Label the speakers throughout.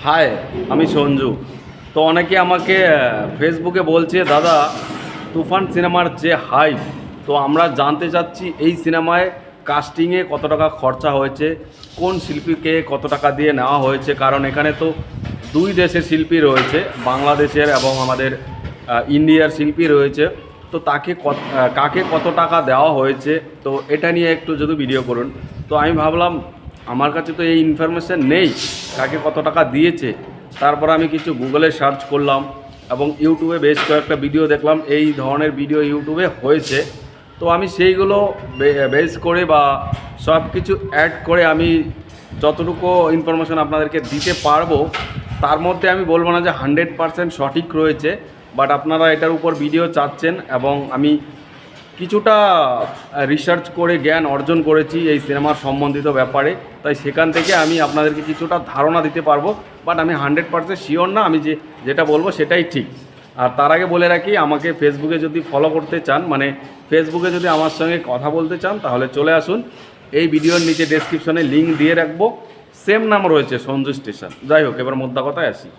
Speaker 1: High, আমি সঞ্জু। তো অনেকে আমাকে ফেসবুকে বলছে, দাদা তুফান সিনেমার যে হাইপ, তো আমরা জানতে চাচ্ছি এই সিনেমায় কাস্টিংয়ে কত টাকা খরচা হয়েছে, কোন শিল্পীকে কত টাকা দিয়ে নেওয়া হয়েছে। কারণ এখানে তো দুই দেশের শিল্পী রয়েছে, বাংলাদেশের এবং আমাদের ইন্ডিয়ার শিল্পী রয়েছে। তো কাকে কত টাকা দেওয়া হয়েছে, তো এটা নিয়ে একটু যদি ভিডিও করুন। তো আমি ভাবলাম আমার কাছে তো এই ইনফরমেশান নেই কাকে কত টাকা দিয়েছে। তারপর আমি কিছু গুগলে সার্চ করলাম এবং ইউটিউবে বেশ কয়েকটা ভিডিও দেখলাম, এই ধরনের ভিডিও ইউটিউবে হয়েছে। তো আমি সেইগুলো বেস করে বা সব কিছু অ্যাড করে আমি যতটুকু ইনফরমেশান আপনাদেরকে দিতে পারবো, তার মধ্যে আমি বলবো না যে 100% সঠিক রয়েছে, বাট আপনারা এটার উপর ভিডিও চাচ্ছেন এবং আমি কিছুটা রিসার্চ করে জ্ঞান অর্জন করেছি এই সিনেমার সম্বন্ধিত ব্যাপারে। তাই সেখান থেকে আমি আপনাদেরকে কিছুটা ধারণা দিতে পারবো, বাট আমি 100% শিওর না, আমি যেটা বলবো সেটাই ঠিক। আর তার আগে বলে রাখি, আমাকে ফেসবুকে যদি ফলো করতে চান, মানে ফেসবুকে যদি আমার সঙ্গে কথা বলতে চান, তাহলে চলে আসুন। এই ভিডিওর নিচে ডেসক্রিপশনে লিঙ্ক দিয়ে রাখবো, সেম নাম রয়েছে সঞ্জু স্টেশন। যাই হোক, এবার মোদ্দা কথায় আসি।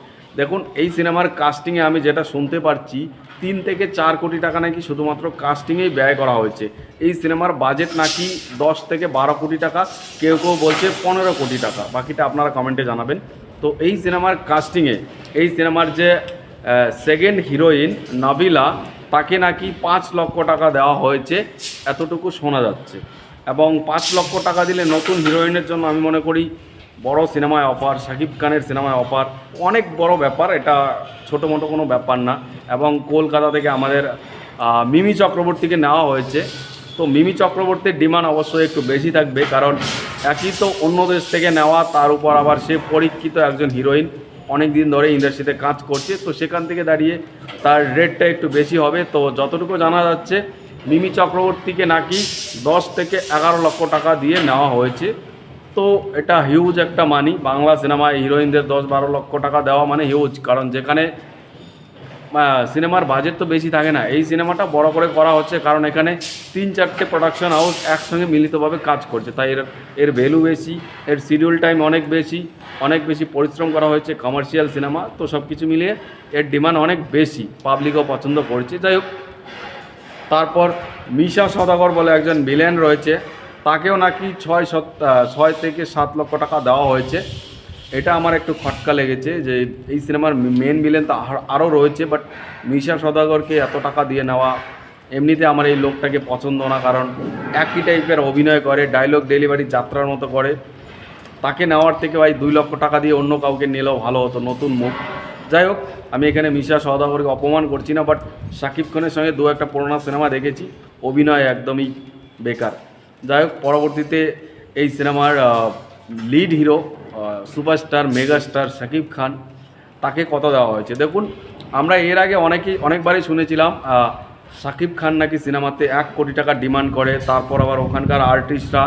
Speaker 1: দেখুন, এই সিনেমার কাস্টিংয়ে আমি যেটা শুনতে পারছি, 3 থেকে 4 কোটি টাকা নাকি শুধুমাত্র কাস্টিংয়েই ব্যয় করা হয়েছে। এই সিনেমার বাজেট নাকি 10 থেকে 12 কোটি টাকা, কেউ কেউ বলছে 15 কোটি টাকা, বাকিটা আপনারা কমেন্টে জানাবেন। তো এই সিনেমার কাস্টিংয়ে এই সিনেমার যে সেকেন্ড হিরোইন নাবিলা, তাকে নাকি 5 লক্ষ টাকা দেওয়া হয়েছে, এতটুকু শোনা যাচ্ছে। এবং 5 লক্ষ টাকা দিলে নতুন হিরোইনের জন্য আমি মনে করি বড় সিনেমায় অফার, শাকিব খানের সিনেমায় অফার, অনেক বড় ব্যাপার, এটা ছোটো মোটো কোনো ব্যাপার না। এবং কলকাতা থেকে আমাদের মিমি চক্রবর্তীকে নেওয়া হয়েছে। তো মিমি চক্রবর্তীর ডিমান্ড অবশ্যই একটু বেশি থাকবে, কারণ একই তো অন্য দেশ থেকে নেওয়া, তার উপর আবার সে পরীক্ষিত একজন হিরোইন, অনেক দিন ধরে ইন্ডাস্ট্রিতে কাজ করছে। তো সেখান থেকে দাঁড়িয়ে তার রেটটা একটু বেশি হবে। তো যতটুকু জানা যাচ্ছে, মিমি চক্রবর্তীকে নাকি 10 থেকে 11 লক্ষ টাকা দিয়ে নেওয়া হয়েছে। তো এটা হিউজ একটা মানি। বাংলা সিনেমায় হিরোইনদের 10-12 লক্ষ টাকা দেওয়া মানে হিউজ, কারণ যেখানে সিনেমার বাজেট তো বেশি থাকে না, এই সিনেমাটা বড় করে করা হচ্ছে কারণ এখানে 3-4টে প্রোডাকশন হাউস একসঙ্গে মিলিতভাবে কাজ করছে, তাই এর ভ্যালু বেশি, এর শিডিউল টাইম অনেক বেশি পরিশ্রম করা হয়েছে। কমার্শিয়াল সিনেমা, তো সব কিছু মিলিয়ে এর ডিমান্ড অনেক বেশি, পাবলিকও পছন্দ করছে। যাই হোক, তারপর মিশা সওদাগর বলে একজন ভিলেন রয়েছে, তাকেও নাকি 6 থেকে 7 লক্ষ টাকা দেওয়া হয়েছে। এটা আমার একটু খটকা লেগেছে যে এই সিনেমার মেন ভিলেন তো আরও রয়েছে, বাট মিশা সওদাগরকে এত টাকা দিয়ে নেওয়া, এমনিতে আমার এই লোকটাকে পছন্দ না, কারণ একই টাইপের অভিনয় করে, ডায়লগ ডেলিভারি যাত্রার মতো করে। তাকে নেওয়ার থেকে ভাই 2 লক্ষ টাকা দিয়ে অন্য কাউকে নিলেও ভালো হতো, নতুন মুখ। যাই হোক, আমি এখানে মিশা সওদাগরকে অপমান করছি না, বাট শাকিব খানের সঙ্গে 2-1টা পুরোনো সিনেমা দেখেছি, অভিনয় একদমই বেকার। যাই হোক, পরবর্তীতে এই সিনেমার lead hero, superstar megastar Shakib Khan, তাকে কত দেওয়া হয়েছে দেখুন। আমরা এর আগে অনেকবারই শুনেছিলাম শাকিব খান নাকি সিনেমাতে 1 কোটি টাকা ডিমান্ড করে। তারপর আবার ওখানকার আর্টিস্টরা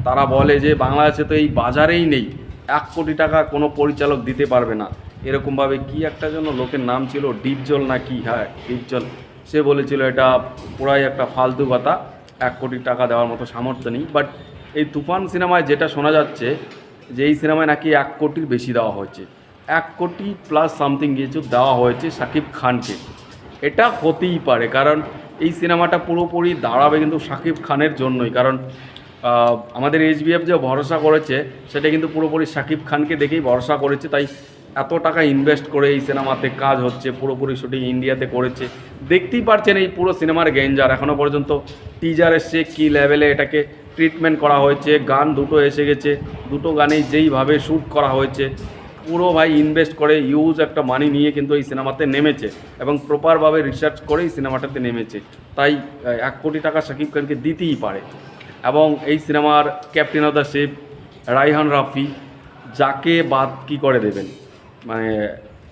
Speaker 1: তারা বলে যে বাংলাদেশে তো এই বাজারেই নেই, 1 কোটি টাকা কোনো পরিচালক দিতে পারবে না। এরকমভাবে কি একটা জন্য লোকের নাম ছিল, ডিপজল নাকি, হ্যাঁ ডিপজল, সে বলেছিল এটা পুরাই একটা ফালতু কথা, 1 কোটি টাকা দেওয়ার মতো সামর্থ্য নেই। বাট এই তুফান সিনেমায় যেটা শোনা যাচ্ছে যে এই সিনেমায় নাকি 1 কোটির বেশি দেওয়া হয়েছে, 1 কোটি প্লাস সামথিং কিছু দেওয়া হয়েছে শাকিব খানকে। এটা হতেই পারে, কারণ এই সিনেমাটা পুরোপুরি দাঁড়াবে কিন্তু শাকিব খানের জন্যই, কারণ আমাদের এইচবিএফ যে ভরসা করেছে সেটা কিন্তু পুরোপুরি শাকিব খানকে দেখেই ভরসা করেছে। তাই এত টাকা ইনভেস্ট করে এই সিনেমাতে কাজ হচ্ছে, পুরোপুরি শুটিং ইন্ডিয়াতে করেছে, দেখতেই পারছেন এই পুরো সিনেমার গেঞ্জার। এখনও পর্যন্ত টিজার এসছে, কী লেভেলে এটাকে ট্রিটমেন্ট করা হয়েছে, গান দুটো এসে গেছে, দুটো গানেই যেইভাবে শ্যুট করা হয়েছে, পুরো ভাই ইনভেস্ট করে ইউজ একটা মানি নিয়ে কিন্তু এই সিনেমাতে নেমেছে এবং প্রপারভাবে রিসার্চ করে এই সিনেমাটাতে নেমেছে। তাই 1 কোটি টাকা শাকিব খানকে দিতেই পারে। এবং এই সিনেমার captain of the ship Raihan Rafi, যাকে বাদ কী করে দেবেন, মানে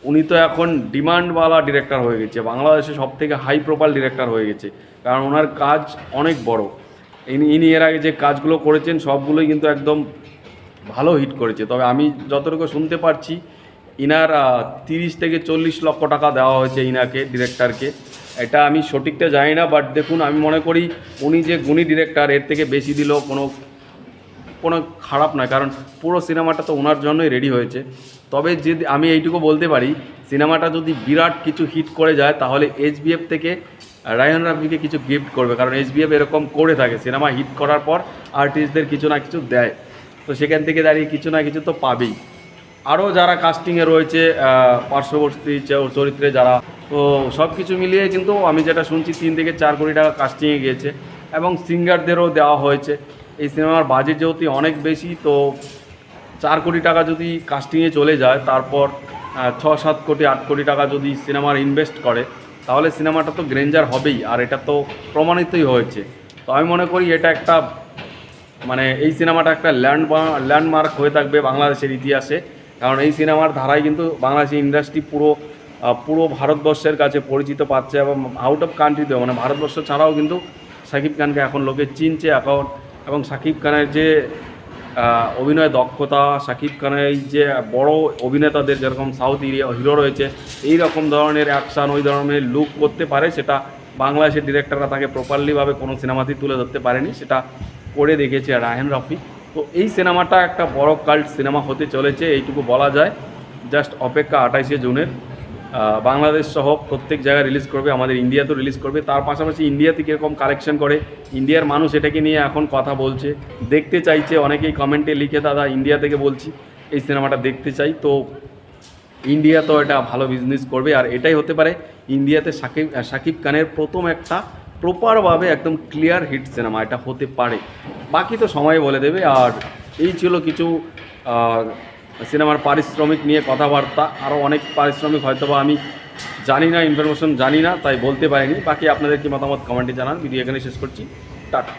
Speaker 1: উনি তো এখন ডিমান্ডওয়ালা ডিরেক্টর হয়ে গেছে, বাংলাদেশে সবথেকে হাই প্রোফাইল ডিরেক্টর হয়ে গেছে, কারণ ওনার কাজ অনেক বড়। ইনি এর আগে যে কাজগুলো করেছেন সবগুলোই কিন্তু একদম ভালো হিট করেছে। তবে আমি যতটুকু শুনতে পারছি, ইনার 30 থেকে 40 লক্ষ টাকা দেওয়া হয়েছে ইনাকে, ডিরেক্টরকে। এটা আমি সঠিকটা জানি না, বাট দেখুন, আমি মনে করি উনি যে গুণী ডিরেক্টর, এর থেকে বেশি দিলেও কোনো খারাপ নয়, কারণ পুরো সিনেমাটা তো ওনার জন্যই রেডি হয়েছে। তবে যদি আমি এইটুকু বলতে পারি, সিনেমাটা যদি বিরাট কিছু হিট করে যায় তাহলে এইচবিএফ থেকে রায়হান রাফিকে কিছু গিফট করবে, কারণ এইচবিএফ এরকম করে থাকে, সিনেমা হিট করার পর আর্টিস্টদের কিছু না কিছু দেয়, তো সেখান থেকে দাঁড়িয়ে কিছু না কিছু তো পাবেই। আরও যারা কাস্টিংয়ে রয়েছে পার্শ্ববর্তী চরিত্রে যারা, তো সব কিছু মিলিয়ে কিন্তু আমি যেটা শুনছি 3 থেকে 4 কোটি টাকা কাস্টিংয়ে গিয়েছে, এবং সিঙ্গারদেরও দেওয়া হয়েছে। এই সিনেমার বাজেট যেহেতু অনেক বেশি, তো 4 কোটি টাকা যদি কাস্টিংয়ে চলে যায়, তারপর 6-7 কোটি 8 কোটি টাকা যদি সিনেমার ইনভেস্ট করে, তাহলে সিনেমাটা তো গ্রেঞ্জার হবেই, আর এটা তো প্রমাণিতই হয়েছে। তো আমি মনে করি এটা একটা মানে এই সিনেমাটা একটা ল্যান্ডমার্ক হয়ে থাকবে বাংলাদেশের ইতিহাসে, কারণ এই সিনেমার ধারায় কিন্তু বাংলাদেশি ইন্ডাস্ট্রি পুরো ভারতবর্ষের কাছে পরিচিত পাচ্ছে, এবং আউট অফ কান্ট্রিতেও, মানে ভারতবর্ষ ছাড়াও কিন্তু শাকিব খানকে এখন লোকে চিনছে এখন। এবং শাকিব খানের যে অভিনয় দক্ষতা, শাকিব খানের এই যে বড় অভিনেতাদের যেরকম সাউথ হিরো রয়েছে, এই রকম ধরনের অ্যাকশান, ওই ধরনের লুক করতে পারে, সেটা বাংলাদেশের ডিরেক্টররা তাকে প্রপারলিভাবে কোনো সিনেমাতেই তুলে ধরতে পারেনি, সেটা করে দেখেছে রায়হান রাফি। তো এই সিনেমাটা একটা বড় কাল্ট সিনেমা হতে চলেছে, এইটুকু বলা যায়। জাস্ট অপেক্ষা 28শে জুনের। বাংলাদেশ সহ প্রত্যেক জায়গায় রিলিজ করবে, আমাদের ইন্ডিয়াতেও রিলিজ করবে। তার পাশাপাশি ইন্ডিয়াতে কীরকম কালেকশন করে, ইন্ডিয়ার মানুষ এটাকে নিয়ে এখন কথা বলছে, দেখতে চাইছে, অনেকেই কমেন্টে লিখে দাদা ইন্ডিয়া থেকে বলছি এই সিনেমাটা দেখতে চাই। তো ইন্ডিয়া তো এটা ভালো বিজনেস করবে, আর এটাই হতে পারে ইন্ডিয়াতে শাকিব খানের প্রথম একটা প্রপারভাবে একদম ক্লিয়ার হিট সিনেমা, এটা হতে পারে। বাকি তো সময় বলে দেবে। আর এই ছিল কিছু সিনেমার পারিশ্রমিক নিয়ে কথাবার্তা, আরও অনেক পারিশ্রমিক হয়তো বা আমি জানি না, ইনফরমেশন জানি না, তাই বলতে পারিনি। বাকি আপনাদের কি মতামত কমেন্টে জানান। ভিডিও এখানে শেষ করছি, টাটা।